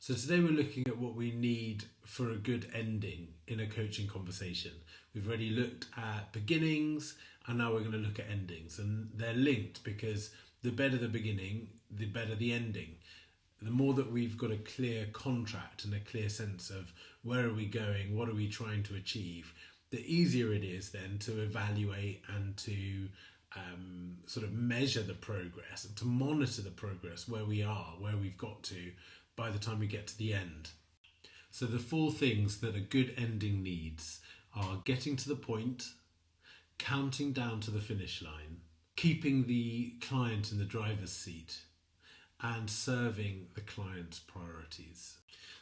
So today we're looking at what we need for a good ending in a coaching conversation. We've already looked at beginnings and now we're going to look at endings, and they're linked because the better the beginning, the better the ending. The more that we've got a clear contract and a clear sense of where are we going, what are we trying to achieve, the easier it is then to evaluate and to sort of measure the progress and to monitor the progress, where we are, where we've got to by the time we get to the end. So the 4 things that a good ending needs are getting to the point, counting down to the finish line, keeping the client in the driver's seat, and serving the client's priorities.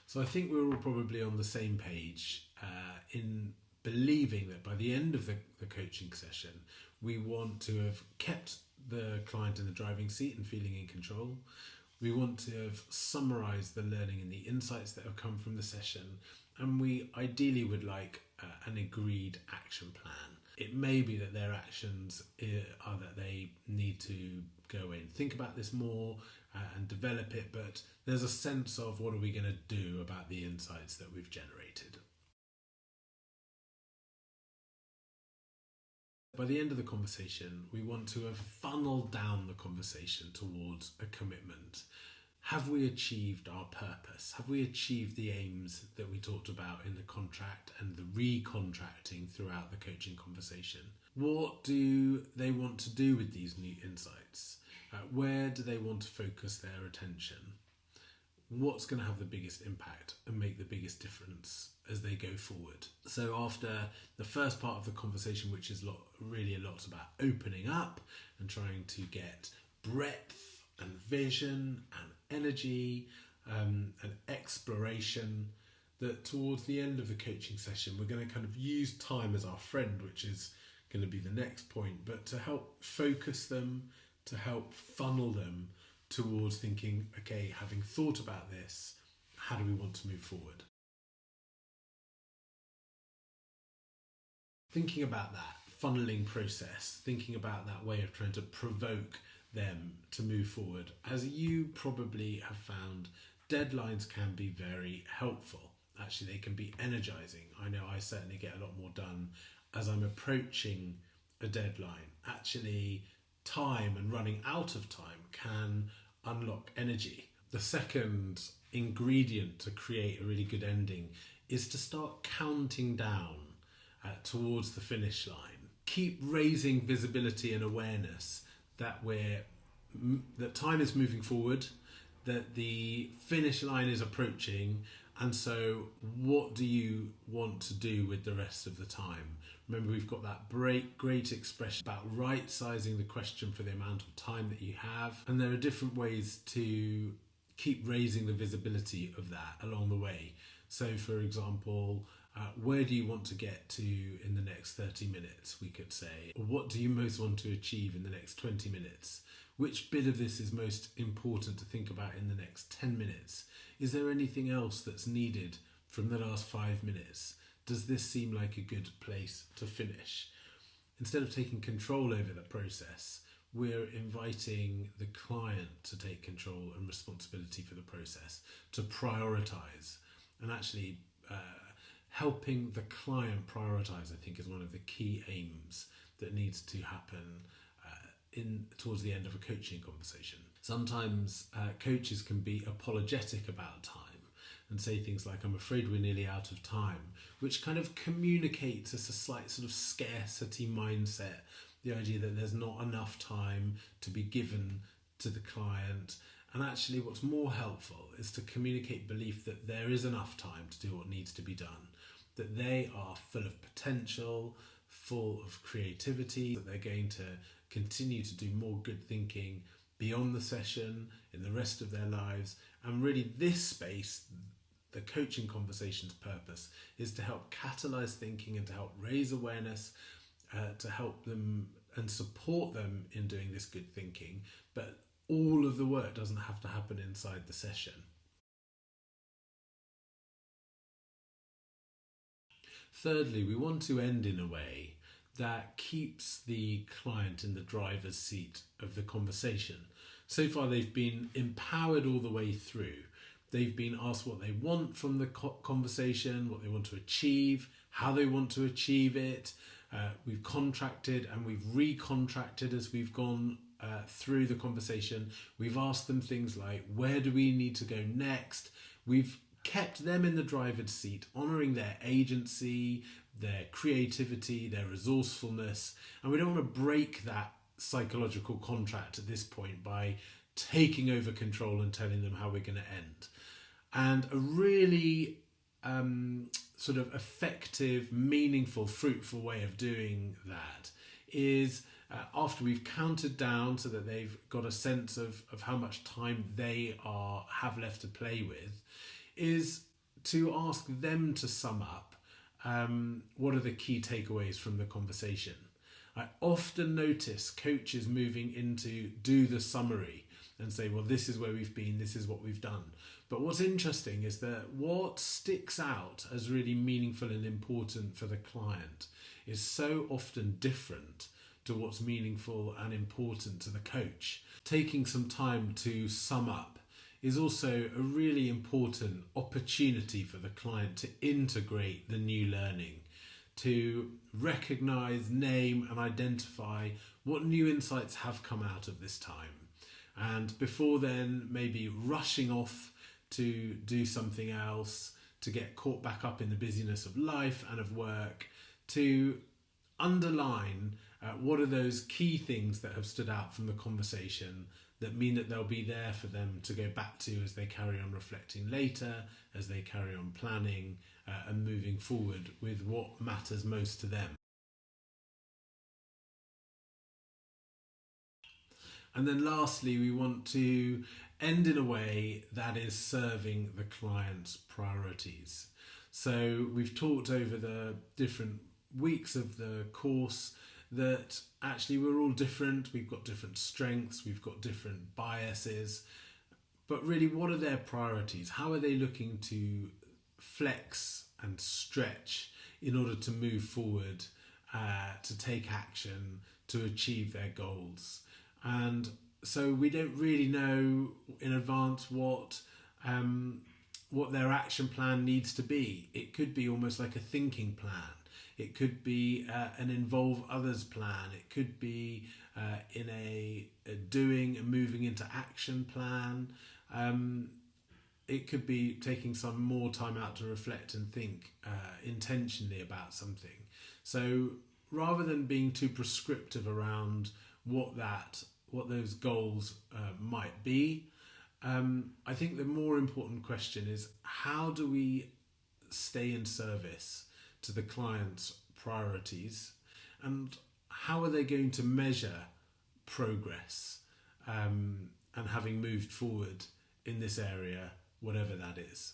So I think we're all probably on the same page in believing that by the end of the coaching session, we want to have kept the client in the driving seat and feeling in control. We want to have summarised the learning and the insights that have come from the session, and we ideally would like an agreed action plan. It may be that their actions are that they need to go in, think about this more and develop it, but there's a sense of what are we going to do about the insights that we've generated. By the end of the conversation, we want to have funneled down the conversation towards a commitment. Have we achieved our purpose? Have we achieved the aims that we talked about in the contract and the recontracting throughout the coaching conversation? What do they want to do with these new insights? Where do they want to focus their attention? What's going to have the biggest impact and make the biggest difference as they go forward? So after the first part of the conversation, which is really a lot about opening up and trying to get breadth and vision and energy and exploration, that towards the end of the coaching session we're going to kind of use time as our friend, which is going to be the next point, but to help focus them, to help funnel them towards thinking, okay, having thought about this, how do we want to move forward? Thinking about that funneling process, thinking about that way of trying to provoke them to move forward. As you probably have found, deadlines can be very helpful. Actually, they can be energizing. I know I certainly get a lot more done as I'm approaching a deadline. Actually, time and running out of time can unlock energy. The second ingredient to create a really good ending is to start counting down towards the finish line. Keep raising visibility and awareness that that time is moving forward, that the finish line is approaching, and so what do you want to do with the rest of the time? Remember, we've got that great expression about right sizing the question for the amount of time that you have, and there are different ways to keep raising the visibility of that along the way. So for example, where do you want to get to in the next 30 minutes, we could say? Or what do you most want to achieve in the next 20 minutes? Which bit of this is most important to think about in the next 10 minutes? Is there anything else that's needed from the last 5 minutes? Does this seem like a good place to finish? Instead of taking control over the process, we're inviting the client to take control and responsibility for the process, to prioritize, and actually helping the client prioritize, I think, is one of the key aims that needs to happen towards the end of a coaching conversation. Sometimes coaches can be apologetic about time and say things like, I'm afraid we're nearly out of time, which kind of communicates as a slight sort of scarcity mindset, the idea that there's not enough time to be given to the client. And actually what's more helpful is to communicate belief that there is enough time to do what needs to be done, that they are full of potential, full of creativity, that they're going to continue to do more good thinking beyond the session, in the rest of their lives. And really this space, the coaching conversation's purpose, is to help catalyze thinking and to help raise awareness, to help them and support them in doing this good thinking. But all of the work doesn't have to happen inside the session. Thirdly, we want to end in a way that keeps the client in the driver's seat of the conversation. So far, they've been empowered all the way through. They've been asked what they want from the conversation, what they want to achieve, how they want to achieve it. We've contracted and we've recontracted as we've gone through the conversation. We've asked them things like, where do we need to go next? We've kept them in the driver's seat, honouring their agency, their creativity, their resourcefulness. And we don't want to break that psychological contract at this point by taking over control and telling them how we're going to end. And a really sort of effective, meaningful, fruitful way of doing that is after we've counted down so that they've got a sense of how much time they have left to play with, is to ask them to sum up what are the key takeaways from the conversation. I often notice coaches moving into do the summary and say, well, this is where we've been, this is what we've done. But what's interesting is that what sticks out as really meaningful and important for the client is so often different to what's meaningful and important to the coach. Taking some time to sum up is also a really important opportunity for the client to integrate the new learning, to recognize, name and identify what new insights have come out of this time. And before then, maybe rushing off to do something else, to get caught back up in the busyness of life and of work, to underline what are those key things that have stood out from the conversation that mean that they'll be there for them to go back to as they carry on reflecting later, as they carry on planning and moving forward with what matters most to them. And then lastly, we want to end in a way that is serving the client's priorities. So we've talked over the different weeks of the course that actually we're all different, we've got different strengths, we've got different biases, but really what are their priorities? How are they looking to flex and stretch in order to move forward, to take action, to achieve their goals? And so we don't really know in advance what their action plan needs to be. It could be almost like a thinking plan. It could be an involve others plan. It could be in a doing and moving into action plan. It could be taking some more time out to reflect and think intentionally about something. So rather than being too prescriptive around what those goals might be, I think the more important question is, how do we stay in service to the client's priorities, and how are they going to measure progress and having moved forward in this area, whatever that is?